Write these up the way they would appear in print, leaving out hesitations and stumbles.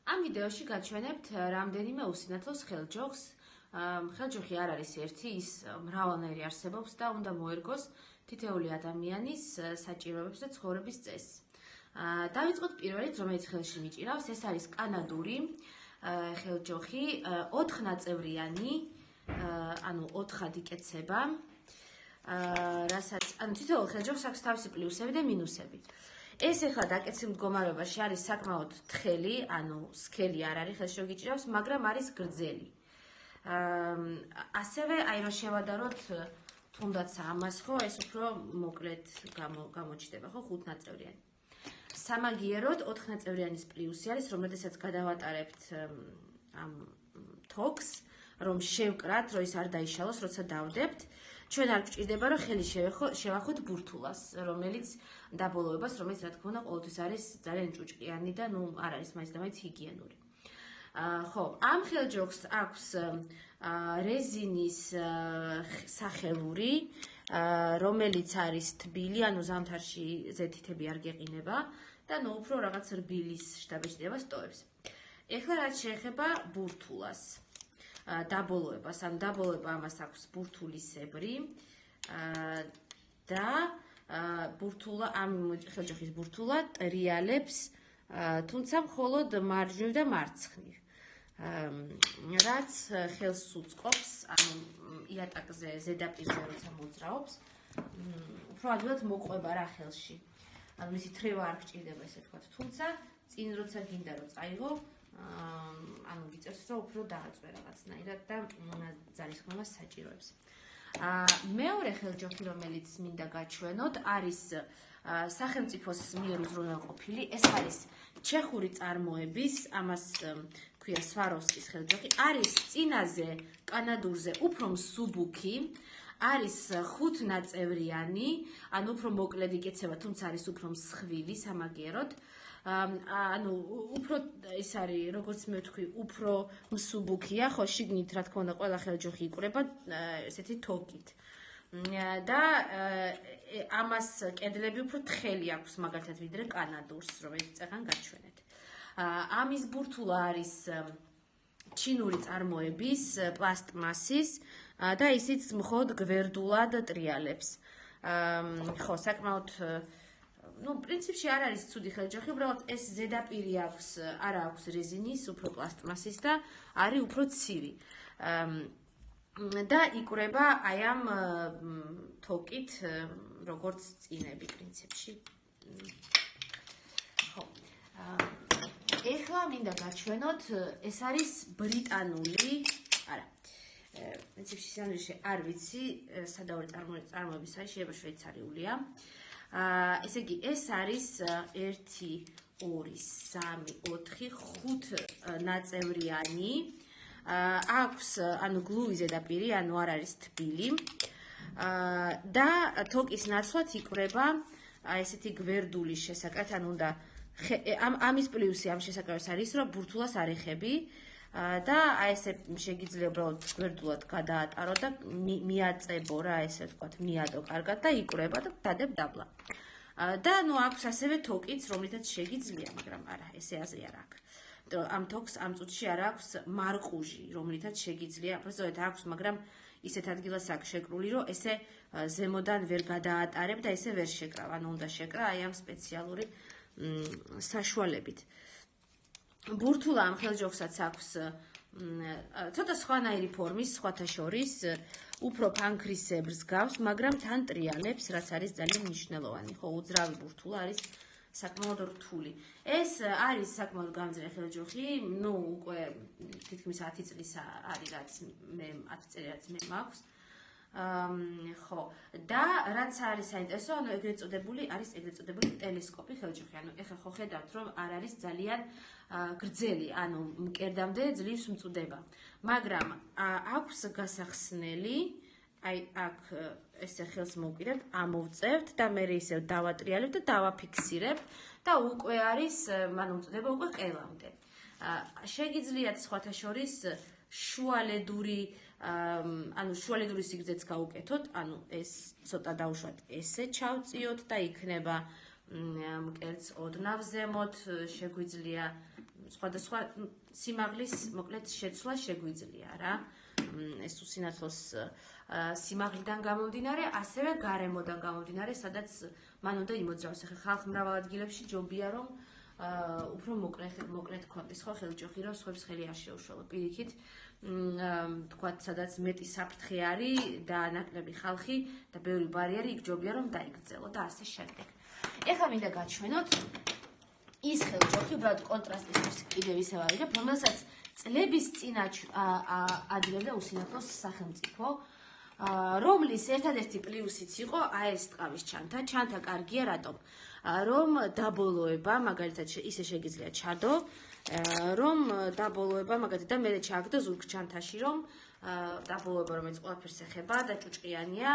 ამ ვიდეოში გაჩვენებთ რამდენიმე უსინათლოს ხელჯოხს. ხელჯოხი არ არის ერთი, ის მრავალნაირი არსებობს და უნდა მოერგოს თითოეული ადამიანის საჭიროებებს და ცხოვრების წესს. დავიწყოთ პირველით, რომელიც ხელში მიჭირავს, ეს არის კანადური ხელჯოხი, 4 ნაწევრიანი, ანუ 4-ად იკეცება. რასაც, ანუ თითოეულ ხელჯოხს აქვს თავისი პლუსები და მინუსები. ეს ახლა დაკეცილ მდგომარეობაში არის საკმაოდ თხელი, ანუ სქელი არ არის ხელში რომ გიჭირავს, მაგრამ არის გრძელი. ასევე აი რომ შევადაროთ თუნდაც ამას ხო, ეს უფრო მოკლედ გამოჩნდება, ხო, 5 ნაწევრიანი. სამაგიეროდ 4 ნაწევრიანის პლუსი არის, რომ შესაძაც გადავატარებთ ამ თოქს, რომ შევკრათ, რომ ის არ დაიშალოს, როცა დავდებთ. ჩვენ არ გვჭირდება, რომ ხელი შევახოთ ბურთულას, რომელიც დაბოლოებას, რომელიც რა თქმა უნდა, ყოველთვის არის ძალიან ჭუჭყიანი და ნუ არ არის მაინც და მაინც ჰიგიენური. ხო, ამ ხელჯოხს აქვს რეზინის სახელური, რომელიც არის თბილი, ანუ ზამთარში ზეთითები არ გეყინება და ნუ უფრო რაღაც რბილის შთაბეჭდილება სტოებს. ეხლა რაც შეეხება ბურთულას. დაბოლოებას, ან დაბოლოება ამას აქვს ბურთულისებრი და ბურთულა ამ ხელჯოხის ბურთულა ტრიალებს, თუმცა მხოლოდ მარჯვნივ და მარცხნივ. რაც ხელს უწყობს, ანუ იატაკზე, ზედაპირზე როცა მოძრაობს, უფრო ადვილად მოყვება რა ხელში. ანუ მისი თრევა არ გჭირდება, ესე ვთქვათ, თუმცა წინ როცა გინდა რომ წაიღო, ანუ გიწევს რომ უფრო დააწვე რაღაცნაირად და ძალისხმევას საჭიროებს. მეორე ხელჯოხი, რომელიც მინდა გაჩვენოთ, არის სახელმწიფოს მიერ უზრუნველყოფილი. ეს არის ჩეხური წარმოების, ამას ქვია სვაროვსკის ხელჯოხი. არის წინაზე კანადურზე უფრო მსუბუქი, არის 5 ნაწევრიანი, ანუ უფრო მოკლედ იკეცება, თუმცა არის უფრო მსხვილი სამაგიეროდ. ანუ უფრო ის არის, როგორც მე ვთქვი, უფრო მსუბუქია, ხო, შიგნით რა თქმა უნდა ყველა ხელჯოხი იკვრება ესეთი თოკით. და ამას კედლები უფრო თხელი აქვს მაგალითად ვიდრე კანადურს, რომელიც წეგან გაჩვენეთ. ამის ბურთულა არის ჩინური წარმოების, პლასტმასის და ისიც მხოლოდ გვერდულად ტრიალებს. ხო, საკმაოდ ну, პრინციპში არ არის ცუდი ხელჯოხი, უბრალოდ ეს ზედაპირი აქვს, არა აქვს რეზინის, უფრო პლასტმასის და არის უფრო ცივი. და იკვრება აი ამ თოკით, როგორც წინები პრინციპში. ხო. ეხლა მინდა გაჩვენოთ, ეს არის ბრიტანული, არა. პრინციპში სანდვიჩი არ ვიცი, სადავარი წარმოების არის, შეიძლება შვეიცარიულია. ესე იგი, ეს არის 1, 2, 3, 4, 5 ნაწევრიანი. აქვს, ანუ გლუვი ზედაპირი, ანუ არ არის თბილი. და თოკის ნაცვლად იკვრება ესეთი გვერდული შესაკრათ, ანუ უნდა ამის პლუსი ამ შესაკრებას არის, რომ ბურთულას არ ეხები და აი ესე შეგიძლია უბრალოდ გვერდულად გადაატარო და მიაწებო რა, ესე ვთქვათ, მიადო კარგად და იკვრება და დადებ დაბლა. და ნუ აქვს ასევე თოკიც, რომლითაც შეგიძლია, მაგრამ არა, ესე აზრი არ აქვს. ამ თოქს ამ წუთში არ აქვს მარყუჟი, რომლითაც შეგიძლია, უბრალოდ აქვს, მაგრამ ისეთ ადგილას აქვს შეკრული, რომ ესე ზემოდან ვერ გადაატარებ და ესე ვერ შეკრავ, ანუ უნდა შეკრა აი ამ სპეციალური საშუალებით. ბურთულა ამ ხელჯოხსაც აქვს ცოტა სხვანაირი ფორმის, სხვათა შორის, უფრო ფანქრისებრს გავს, მაგრამ თან ტრიალებს, რაც არის ძალიან მნიშვნელოვანი. ხო, უძრავი ბურთულა არის საკმაოდ რთული. ეს არის საკმაოდ გამძლე ხელჯოხი, ნუ უკვე თითქმის 10 წლის არის, რაც მე 10 წელი რაც მე მაქვს. ხო, და რაც არის საინტერესო, ანუ ეგრეთ წოდებული ტელესკოპი ხელჯოხი. ანუ ეხლა ხო ხედავთ, რომ არ არის ძალიან გრძელი, ანუ მკერდამდე ძლივს მწუდება. მაგრამ აქვს გასახსნელი, აი აქ ესე ხელს მოვკიდებთ, ამოვწევთ და მე ისევ დავატრიალებთ და დავაფიქსირებთ და უკვე არის, ანუ მწუდება უკვე ყელამდე. შეგიძლიათ სხვათა შორის შუალედური, ანუ შუალედური სიგრძეც გაუკეთოთ, ანუ ეს ცოტა დავუშვათ, ესე ჩავწიოთ და იქნება მკერდს ოდნავ ზემოთ, შეგვიძლია სხვადასხვა სიმაღლის მოკლედ შეცვლა შეგვიძლია რა. ეს უსინათლოს სიმაღლიდან გამომდინარე, ასევე გარემოდან გამომდინარე, სადაც მან უნდა იმოძრავოს. ახლა ხალხ მრავალ ადგილებში ჯობია რომ უფრო მოკლედ ქონდეს ხო ხელჯოხი, რომ სხვებს ხელი არ შეუშველო. პირიქით, თქვათ, სადაც მეტი საფრთხე არის და ნაკლები ხალხი და ბევრი ბარიერი, იქ ჯობია რომ დაიგრძელო და ასე შემდეგ. ეხლა მინდა გაჩვენოთ ის ხელჯოხი, უბრალოდ კონტრასტისთვის კიდევ ისევ ავიღებ, რომელსაც წლების წინ ადილებდა უსინათლოს სახელმწიფო, რომლის ერთადერთი პლუსიც იყო ეს ტყავის ჩანთა. ჩანთა კარგია რატომ? რომ დაბოლოება, მაგალითად ისე შეგიძლია ჩადო, რომ დაბოლოება, მაგალითად მე ჩააგდო ზურგ ჩანთაში, რომ დაბოლოება რომელიც ყველაფერს ეხება და ჭუჭყიანია,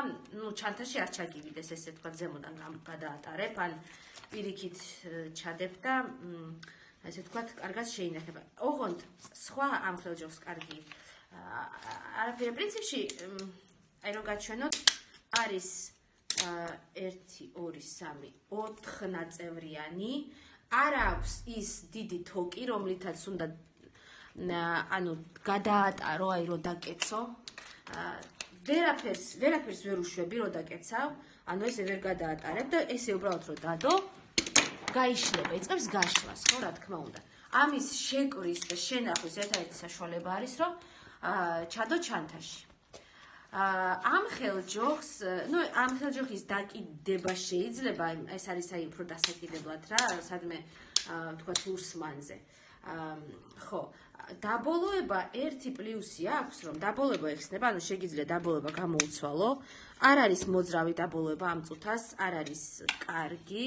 ჩანთაში არ ჩაგივიდეს, ესე თქვა ზემოდან გადაატარებ, ან პირიქით ჩადებ და ესე თქვა კარგად შეინახება. ოღონდ სხვა ამ ხელჯოხს კარგი არაფერი პრინციპში აი რომ გაჩვენოთ არის 1 2 3 4 ნაწევრიანი, არ აქვს ის დიდი თოკი, რომლითაც უნდა ანუ გადაატარო, აი რომ დაკეცო. ვერაფერს ვერ უშვები რომ დაკეცავ, ანუ ესე ვერ გადაატარებ და ესე უბრალოდ რომ დადო, გაიშლება, იწყებს გაშლას, ხო, რა თქმა უნდა. ამის შეკვრის და შენახვის ერთადერთი საშუალება არის, რომ ჩადო ჩანთაში. ამ ხელჯოხს, ამ ხელჯოხის დაკიდება შეიძლება, ეს არის აი უფრო დასაკიდებლად რა, სადმე თქვა ურსმანზე. ხო, დაბოლოება ერთი პლუსი აქვს, რომ დაბოლოება ეხსნება, ანუ შეგიძლია დაბოლოება გამოუცვალო, არ არის მოძრავი დაბოლოება ამ წუთას, არ არის კარგი.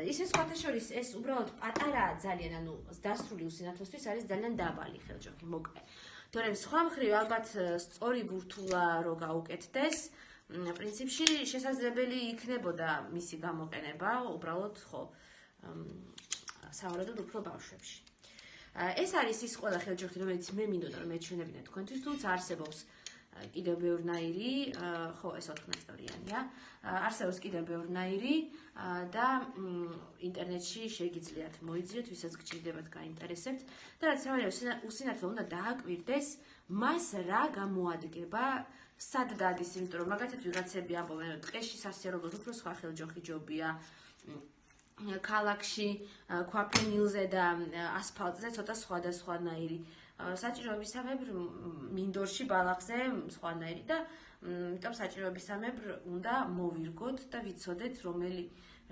ისე სხვათა შორის ეს უბრალოდ პატარაა ძალიან, ანუ დასრული უსინათლოსთვის არის ძალიან დაბალი ხელჯოხი, მოკლე. თორემ სხვა მხრივ ალბათ სწორი ბურთულა რო გაუკეთდეს, პრინციპში შესაძლებელი იქნებოდა მისი გამოყენება, უბრალოდ ხო, სავარაუდოდ უფრო ბავშვებში. ეს არის ის ყველა ხელჯოხი, რომელიც მე მინდოდა რომ მეჩვენებინა თქვენთვის, თუმცა არსებობს კიდევ ბევრნაირი, ხო, ეს 4 ნაწევრიანია. არსებობს კიდევ ბევრნაირი და ინტერნეტში შეგიძლიათ მოიძიოთ, ვისაც გჭირდებათ გაინტერესებთ და რაც უსინათლო უნდა დააკვირდეს, მას რა გამოადგება, სად დადის, იმიტომ რომ მაგალითად ვიღაცები ამბობენ, რომ ტყეში სასიარულოდ უფრო სხვა ხელჯოხი ჯობია. ქალაქში, ქვაფენილზე და ასფალტზე ცოტა სხვადასხვანაირი. საჭიროებისამებრ მინდორში, ბალახზე სხვანაირი და იმიტომ საჭიროებისამებრ უნდა მოვირგოთ და ვიცოდეთ, რომელი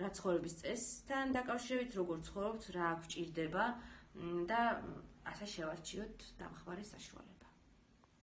რა ცხოვრების წესთან დაკავშირებით, როგორ ცხოვრობთ, რა გვჭირდება და ასე შევარჩიოთ დამხმარე საშუალება.